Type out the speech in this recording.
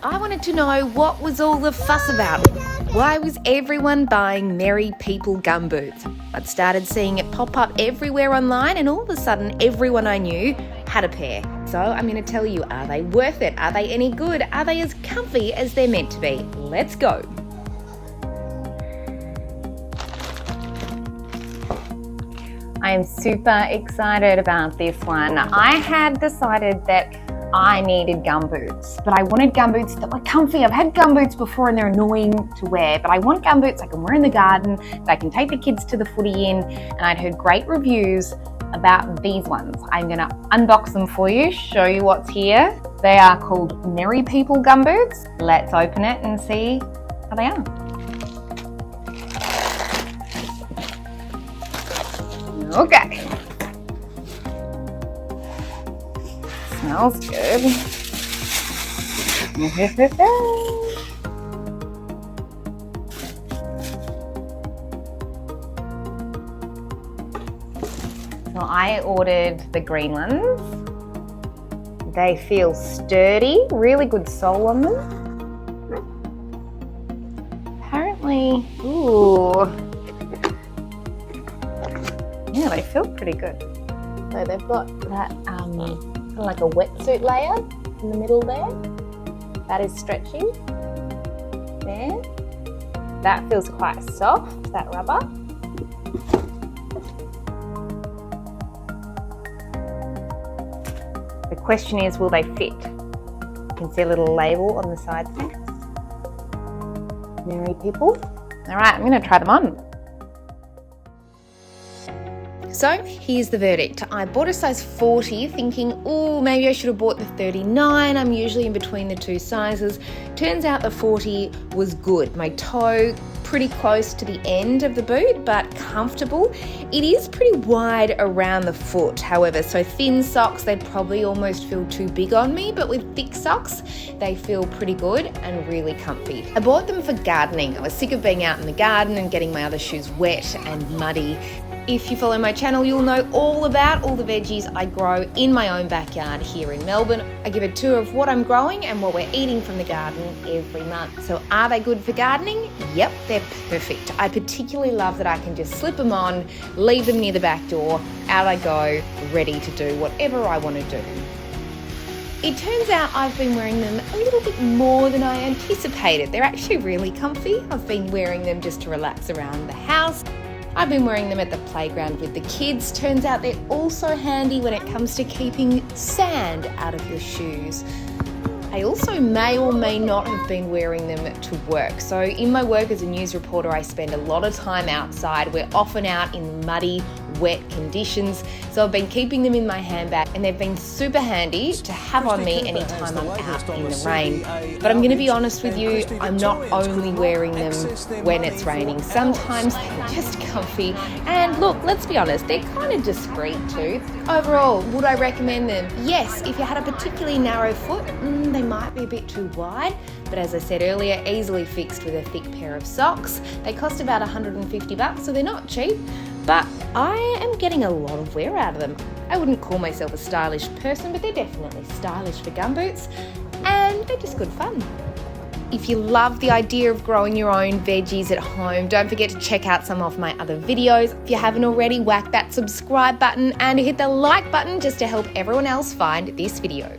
I wanted to know what was all the fuss about. Why was everyone buying Merry People Gumboots? I'd started seeing it pop up everywhere online, and all of a sudden everyone I knew had a pair. So I'm going to tell you, are they worth it? Are they any good? Are they as comfy as they're meant to be? Let's go. I am super excited about this one. I had decided that I needed gumboots, but I wanted gumboots that were comfy. I've had gumboots before and they're annoying to wear, but I want gumboots I can wear in the garden, that I can take the kids to the footy in, and I'd heard great reviews about these ones. I'm gonna unbox them for you, show you what's here. They are called Merry People Gumboots. Let's open it and see how they are. Okay. Smells good. So I ordered the green ones. They feel sturdy, really good sole on them. Apparently, yeah, they feel pretty good. So they've got that kind of like a wetsuit layer in the middle there. That is stretchy. There. That feels quite soft, that rubber. The question is, will they fit? You can see a little label on the side there. Merry People. All right, I'm going to try them on. So here's the verdict. I bought a size 40 thinking, oh, maybe I should have bought the 39. I'm usually in between the two sizes. Turns out the 40 was good. My toe pretty close to the end of the boot, but comfortable. It is pretty wide around the foot, however, so thin socks, they'd probably almost feel too big on me, but with thick socks, they feel pretty good and really comfy. I bought them for gardening. I was sick of being out in the garden and getting my other shoes wet and muddy. If you follow my channel, you'll know all about all the veggies I grow in my own backyard here in Melbourne. I give a tour of what I'm growing and what we're eating from the garden every month. So are they good for gardening? Yep, they're perfect. I particularly love that I can just slip them on, leave them near the back door, out I go, ready to do whatever I want to do. It turns out I've been wearing them a little bit more than I anticipated. They're actually really comfy. I've been wearing them just to relax around the house. I've been wearing them at the playground with the kids. Turns out they're also handy when it comes to keeping sand out of your shoes. I also may or may not have been wearing them to work. So in my work as a news reporter, I spend a lot of time outside. We're often out in muddy, wet conditions. So I've been keeping them in my handbag, and they've been super handy to have on me anytime I'm out in the rain. But I'm going to be honest with you, I'm not only wearing them when it's raining. Sometimes they're just comfy. And look, let's be honest, they're kind of discreet too. Overall, would I recommend them? Yes, if you had a particularly narrow foot, they might be a bit too wide, but as I said earlier, easily fixed with a thick pair of socks. They cost about $150, so they're not cheap, but I am getting a lot of wear out of them. I wouldn't call myself a stylish person, but they're definitely stylish for gumboots, and they're just good fun. If you love the idea of growing your own veggies at home, don't forget to check out some of my other videos. If you haven't already, whack that subscribe button and hit the like button just to help everyone else find this video.